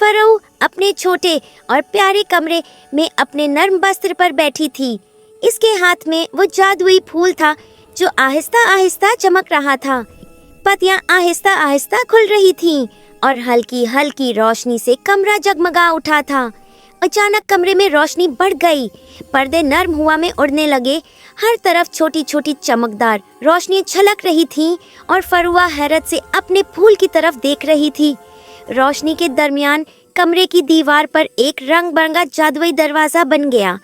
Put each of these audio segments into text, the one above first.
Furrow अपने छोटे और प्यारे कमरे में अपने नर्म बस्तर पर बैठी थी। इसके हाथ में वो जादुई फूल था जो आहिस्ता आहिस्ता चमक रहा था। पत्तियां आहिस्ता आहिस्ता खुल रही थीं और हल्की हल्की रोशनी से कमरा जगमगा उठा था। अचानक कमरे में रोशनी बढ़ गई, पर्दे नर्म हवा में उड़ने लगे, हर तरफ छोटी छोटी चमकदार रोशनी छलक रही थीं और फरुआ हैरत से अपने फूल की तरफ देख रही थी। रोशनी के दरमियान कमरे की दीवार पर एक रंग बिरंगा जादुई दरवाजा बन गया।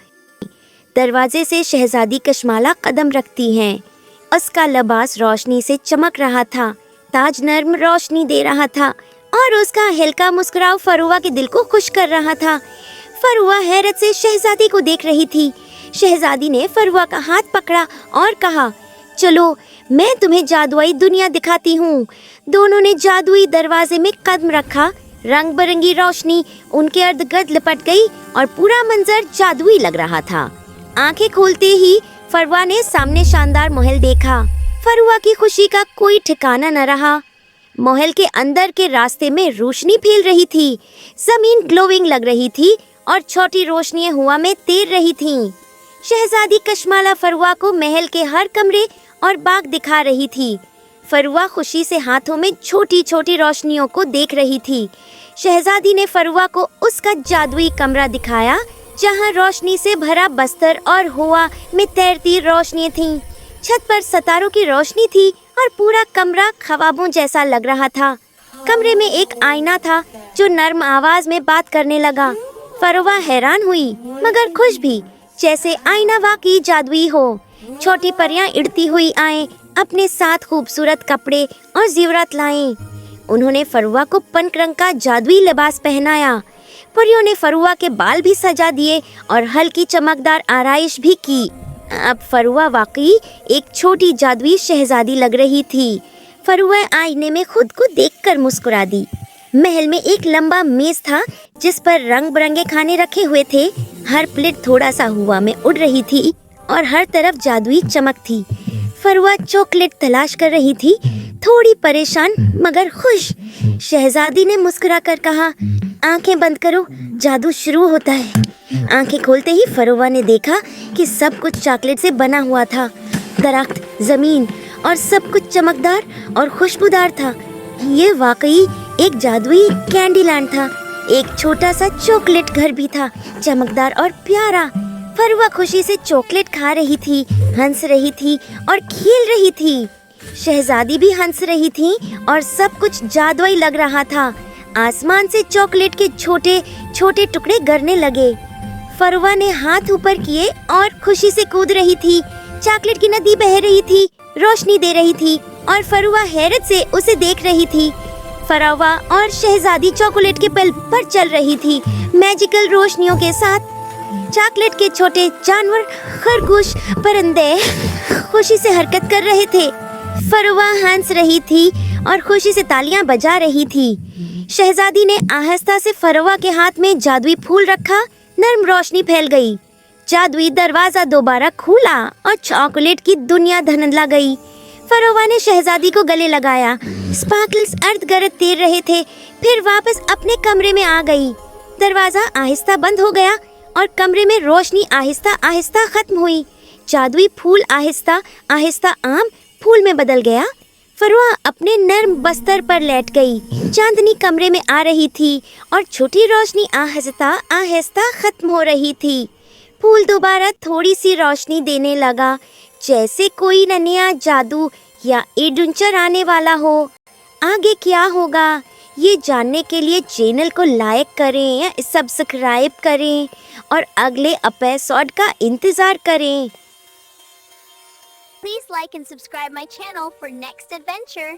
दरवाजे से शहजादी कशमाला कदम रखती हैं। उसका लिबास रोशनी से चमक रहा था, ताज नर्म रोशनी दे रहा था और उसका हल्का मुस्कुराव फरुआ के दिल को खुश कर रहा था। फरुआ हैरत से शहजादी को देख रही थी। शहजादी ने फरुआ का हाथ पकड़ा और कहा, चलो मैं तुम्हें जादुई दुनिया दिखाती हूँ। दोनों ने जादुई दरवाजे में कदम रखा। रंग बिरंगी रोशनी उनके इर्द गिर्द लिपट गई और पूरा मंजर जादुई लग रहा था। आंखें खोलते ही फरुआ ने सामने शानदार महल देखा। फरुआ की खुशी का कोई ठिकाना न रहा। महल के अंदर के रास्ते में रोशनी फैल रही थी, जमीन ग्लोइंग लग रही थी और छोटी रोशनियां हवा में तैर रही थीं। शहजादी कशमाला फरुआ को महल के हर कमरे और बाग दिखा रही थी। फरुआ खुशी से हाथों में छोटी छोटी रोशनियों को देख रही थी। शहजादी ने फरुआ को उसका जादुई कमरा दिखाया, जहां रोशनी से भरा बस्तर और हवा में तैरती रोशनियां थीं। छत पर सितारों की रोशनी थी और पूरा कमरा ख्वाबों जैसा लग रहा था। कमरे में एक आईना था जो नर्म आवाज में बात करने लगा। फरुआ हैरान हुई मगर खुश भी, जैसे आईना वाकई जादुई हो। छोटी परियां उड़ती हुई आए, अपने साथ खूबसूरत कपड़े और ज़ेवरात लाएं। उन्होंने फरुआ को पंख रंग का जादुई लिबास पहनाया। परियों ने फरुआ के बाल भी सजा दिए और हल्की चमकदार आराइश भी की। अब फरुआ वाकई एक छोटी जादुई शहजादी लग रही थी। फरुआ आईने में खुद को देखकर मुस्कुरा दी। महल में एक लंबा मेज था जिस पर रंग बिरंगे खाने रखे हुए थे। हर प्लेट थोड़ा सा हवा में उड़ रही थी और हर तरफ जादुई चमक थी। फरुआ चॉकलेट तलाश कर रही थी, थोड़ी परेशान मगर खुश। शहजादी ने मुस्कुराकर कहा, आंखें बंद करो, जादू शुरू होता है। आंखें खोलते ही फरुआ ने देखा कि सब कुछ चॉकलेट से बना हुआ था। दरख्त, जमीन और सब कुछ चमकदार और खुशबूदार था। ये वाकई एक जादुई कैंडी लैंड था। एक छोटा सा चॉकलेट घर भी था, चमकदार और प्यारा। फरुआ खुशी से चॉकलेट खा रही थी, हंस रही थी और खेल रही थी। शहजादी भी हंस रही थी और सब कुछ जादुई लग रहा था। आसमान से चॉकलेट के छोटे छोटे टुकड़े गिरने लगे। फरुआ ने हाथ ऊपर किए और खुशी से कूद रही थी। चॉकलेट की नदी बह रही थी, रोशनी दे रही थी और फरुआ हैरत से उसे देख रही थी। फरुआ और शहजादी चॉकलेट के पल पर चल रही थी, मैजिकल रोशनियों के साथ। चॉकलेट के छोटे जानवर, खरगोश, परिंदे खुशी से हरकत कर रहे थे। फरुआ हंस रही थी और खुशी से तालियां बजा रही थी। शहजादी ने आहिस्ता से फरुआ के हाथ में जादुई फूल रखा। नर्म रोशनी फैल गई। जादुई दरवाजा दोबारा खुला और चॉकलेट की दुनिया धुंधला गई। फरुआ ने शहजादी को गले लगाया। स्पार्कल्स अर्ध गिर्द तैर रहे थे, फिर वापस अपने कमरे में आ गई। दरवाजा आहिस्ता बंद हो गया और कमरे में रोशनी आहिस्ता आहिस्ता खत्म हुई। जादुई फूल आहिस्ता आहिस्ता आम फूल में बदल गया। फरुआ अपने नर्म बस्तर पर लेट गई। चांदनी कमरे में आ रही थी और छोटी रोशनी आहिस्ता आहिस्ता खत्म हो रही थी। फूल दोबारा थोड़ी सी रोशनी देने लगा, जैसे कोई नया जादू या एडवेंचर आने वाला हो। आगे क्या होगा ये जानने के लिए चैनल को लाइक करें या सब्सक्राइब करें और अगले एपिसोड का इंतजार करें। Please like and subscribe my channel for next adventure.